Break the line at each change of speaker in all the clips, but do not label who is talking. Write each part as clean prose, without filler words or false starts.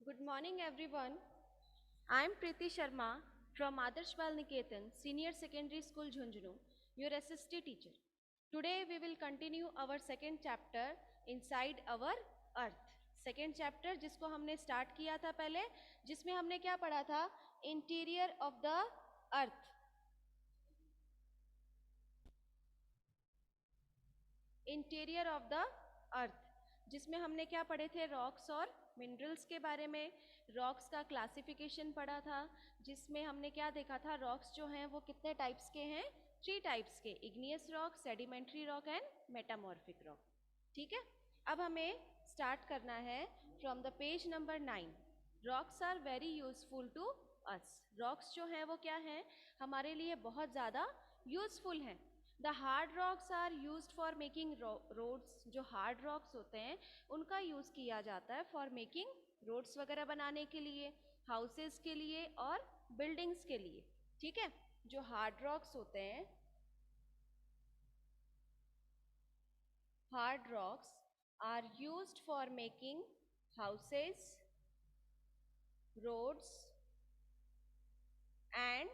Good morning, everyone. I am Preeti Sharma from Adarsh Bal Niketan Senior Secondary School, Jhunjhunu, your SST teacher. Today, we will continue our second chapter inside our Earth. Second chapter जिसको हमने start किया था पहले, जिसमें हमने क्या पढ़ा था? Interior of the earth. Interior of the earth जिसमें हमने क्या पढ़े थे? रॉक्स और मिनरल्स के बारे में। रॉक्स का क्लासिफिकेशन पढ़ा था, जिसमें हमने क्या देखा था? रॉक्स जो हैं वो कितने टाइप्स के हैं? 3 टाइप्स के, igneous rock, sedimentary rock and metamorphic rock. ठीक है, अब हमें स्टार्ट करना है from the page number 9। Rocks are very useful to us. Rocks जो हैं वो क्या हैं? हमारे लिए बहुत ज़्यादा यूजफुल हैं। The hard rocks are use for making roads. जो हार्ड रॉक्स होते हैं उनका यूज़ किया जाता है फॉर मेकिंग रोड्स वगैरह बनाने के लिए, हाउसेस के लिए और बिल्डिंग्स के लिए। ठीक है, जो हार्ड रॉक्स होते हैं, hard rocks are used for making houses, roads and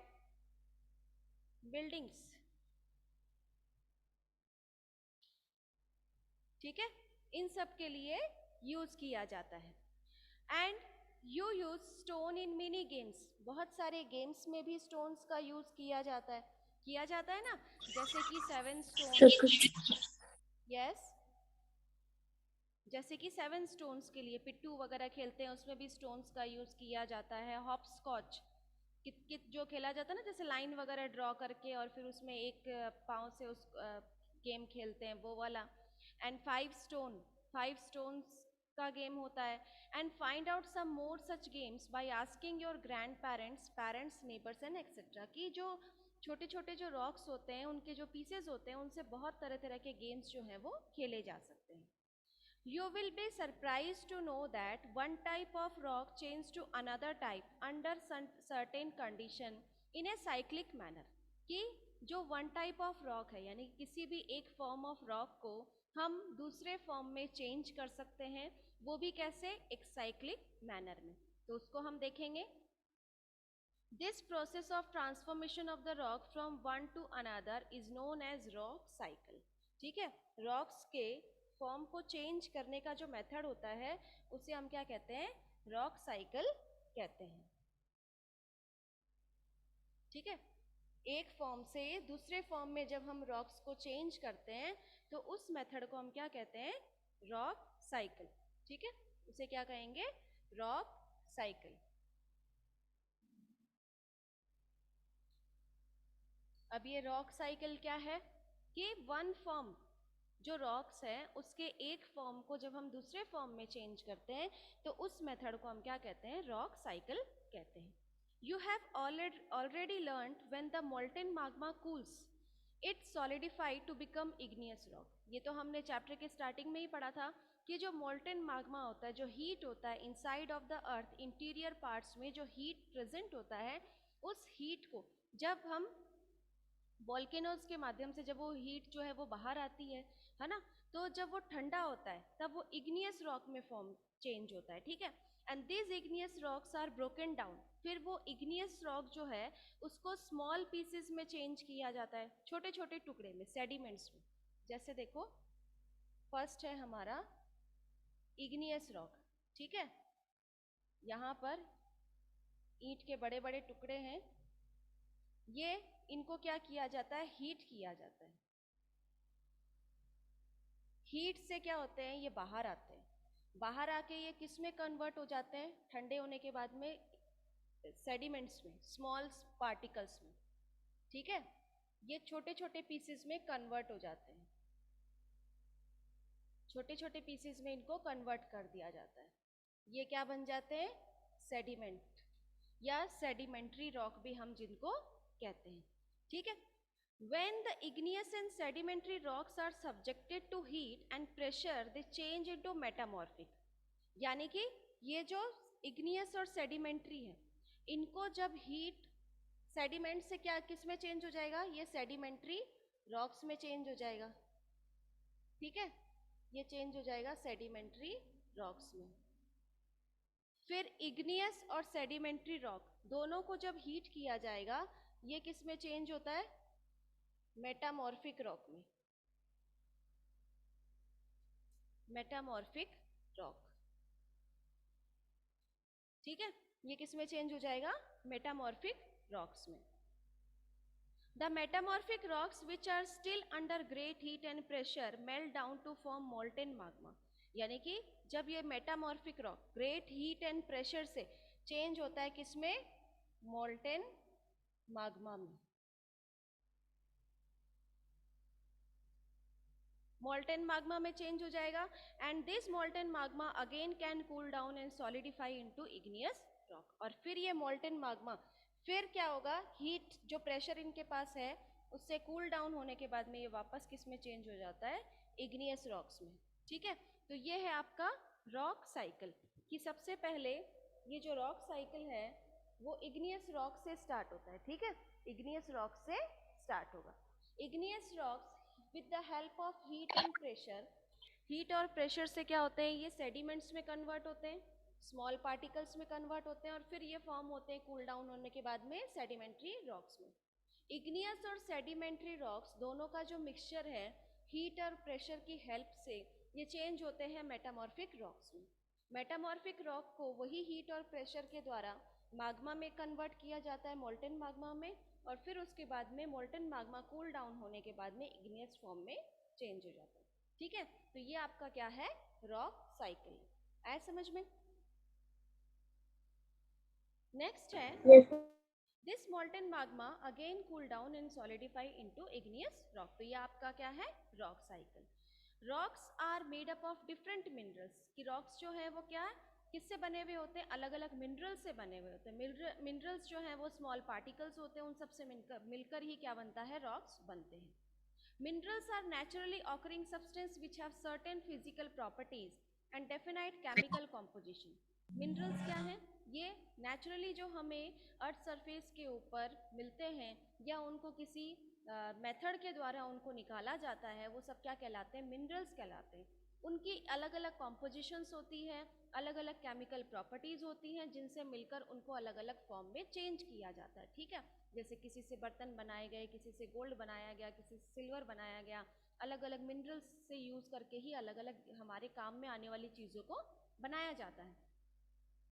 buildings. ठीक है, इन सब के लिए यूज किया जाता है। And you use stone in mini games. बहुत सारे गेम्स में भी स्टोन्स का यूज किया जाता है ना, जैसे कि 7 स्टोन्स। यस, जैसे कि 7 स्टोन्स के लिए पिट्टू वगैरह खेलते हैं, उसमें भी स्टोन्स का यूज किया जाता है। हॉप स्कॉच कित कित जो खेला जाता है ना, जैसे लाइन वगैरह ड्रॉ करके और फिर उसमें एक पाँव से उस गेम खेलते हैं, वो वाला। एंड 5 स्टोन्स का गेम होता है। And find out some more such games by asking your grandparents, neighbours and etcetera. कि जो छोटे छोटे जो रॉक्स होते हैं, उनके जो पीसेज होते हैं, उनसे बहुत तरह तरह के गेम्स जो हैं वो खेले जा सकते हैं। You will be surprised to know that one type of rock changes to another type under certain condition in a cyclic manner। कि जो वन टाइप ऑफ रॉक है, यानी किसी भी एक फॉर्म ऑफ रॉक को हम दूसरे फॉर्म में चेंज कर सकते हैं, वो भी कैसे? एक साइक्लिक मैनर में। तो उसको हम देखेंगे। This process of transformation of the rock from one to another is known as rock cycle. ठीक है, रॉक्स के फॉर्म को चेंज करने का जो मेथड होता है उसे हम क्या कहते हैं? रॉक साइकिल कहते हैं। ठीक है, एक फॉर्म से दूसरे फॉर्म में जब हम रॉक्स को चेंज करते हैं तो उस मेथड को हम क्या कहते हैं? Rock cycle. ठीक है, उसे क्या कहेंगे? Rock cycle. अब ये रॉक साइकिल क्या है? कि वन फॉर्म जो रॉक्स है उसके एक फॉर्म को जब हम दूसरे फॉर्म में चेंज करते हैं तो उस मेथड को हम क्या कहते हैं? रॉक साइकिल कहते हैं। You have already learn when the molten magma cools it solidify to become igneous rock. ये तो हमने चैप्टर के स्टार्टिंग में ही पढ़ा था कि जो मोल्टेन magma होता है, जो हीट होता है inside of the earth, interior parts में जो हीट प्रेजेंट होता है, उस हीट को जब हम वॉल्केनोज के माध्यम से, जब वो हीट जो है वो बाहर आती है ना, तो जब वो ठंडा होता है तब वो इग्नियस रॉक में फॉर्म चेंज होता है। ठीक है, and this igneous rocks are broken down. फिर वो इग्नियस रॉक जो है उसको स्मॉल पीसेस में चेंज किया जाता है, छोटे छोटे टुकड़े में, सेडिमेंट्स में। जैसे देखो, फर्स्ट है हमारा इग्नियस रॉक। ठीक है, यहाँ पर ईंट के बड़े बड़े टुकड़े हैं, ये इनको क्या किया जाता है? हीट किया जाता है। हीट से क्या होते हैं? ये बाहर आते हैं। बाहर आके ये किस में कन्वर्ट हो जाते हैं? ठंडे होने के बाद में सेडिमेंट्स में, स्मॉल पार्टिकल्स में। ठीक है, ये छोटे छोटे पीसेस में कन्वर्ट हो जाते हैं। छोटे छोटे पीसेस में इनको कन्वर्ट कर दिया जाता है। ये क्या बन जाते हैं? सेडिमेंट या सेडिमेंट्री रॉक भी हम जिनको कहते हैं। ठीक है, when the igneous and sedimentary rocks are subjected to heat and pressure they change into metamorphic। यानी कि ये जो igneous और sedimentary है, इनको जब हीट, सेडिमेंट से क्या किस में चेंज हो जाएगा? ये सेडिमेंट्री रॉक्स में चेंज हो जाएगा। ठीक है, ये चेंज हो जाएगा सेडिमेंट्री रॉक्स में। फिर इग्नियस और सेडिमेंट्री रॉक दोनों को जब हीट किया जाएगा ये किस में चेंज होता है, मेटामॉर्फिक रॉक में, मेटामॉर्फिक रॉक, ठीक है, ये किस में चेंज हो जाएगा, मेटामॉर्फिक रॉक्स में। The metamorphic rocks which are still under great heat and pressure melt down to form molten magma। यानी कि जब ये metamorphic rock great heat and pressure से चेंज होता है किसमें, मोल्टेन magma में, molten magma में चेंज हो जाएगा। And this molten magma again can cool down and solidify into igneous rock. और फिर ये molten magma फिर क्या होगा, हीट जो प्रेशर इनके पास है उससे कूल डाउन होने के बाद में ये वापस किस में चेंज हो जाता है, igneous रॉक्स में, ठीक है। तो ये है आपका रॉक साइकिल कि सबसे पहले ये जो रॉक साइकिल है वो igneous रॉक से स्टार्ट होता है, ठीक है, igneous रॉक से स्टार्ट होगा। igneous rocks with the help of heat and pressure, heat और प्रेशर से क्या होते हैं, ये सेडिमेंट्स में कन्वर्ट होते हैं, स्मॉल पार्टिकल्स में कन्वर्ट होते हैं और फिर ये फॉर्म होते हैं कूल डाउन होने के बाद में सेडिमेंट्री रॉक्स में। इग्नियस और सेडिमेंट्री रॉक्स दोनों का जो मिक्सचर है हीट और प्रेशर की हेल्प से ये चेंज होते हैं मेटामॉर्फिक रॉक्स में। मेटामॉर्फिक रॉक को वही हीट और प्रेशर के द्वारा माग्मा में कन्वर्ट किया जाता है, मोल्टेन माग्मा में, और फिर उसके बाद में मोल्टेन माग्मा कूल डाउन होने के बाद में इग्नियस फॉर्म में चेंज हो जाता है, ठीक है। तो ये आपका क्या है, रॉक साइकिल। आए समझ में? नेक्स्ट है
Yes.
This molten magma again cool down and solidify into igneous rock. तो ये आपका क्या है, rock cycle. Rocks are made up of different minerals, कि रॉक्स जो है वो क्या है, किससे बने हुए होते हैं, अलग अलग मिनरल से बने हुए होते हैं। मिनरल्स जो है वो स्मॉल पार्टिकल्स होते हैं, उन सबसे मिलकर ही क्या बनता है, रॉक्स बनते हैं। Minerals are naturally occurring substances which have certain physical properties and definite chemical composition। Minerals क्या हैं, ये नेचुरली जो हमें अर्थ सरफेस के ऊपर मिलते हैं या उनको किसी मेथड के द्वारा उनको निकाला जाता है, वो सब क्या कहलाते हैं, मिनरल्स कहलाते हैं। उनकी अलग अलग कॉम्पोजिशंस होती है, अलग अलग केमिकल प्रॉपर्टीज़ होती हैं जिनसे मिलकर उनको अलग अलग फॉर्म में चेंज किया जाता है, ठीक है। जैसे किसी से बर्तन बनाए गए, किसी से गोल्ड बनाया गया, किसी से सिल्वर बनाया गया, अलग अलग मिनरल्स से यूज़ करके ही अलग अलग हमारे काम में आने वाली चीज़ों को बनाया जाता है।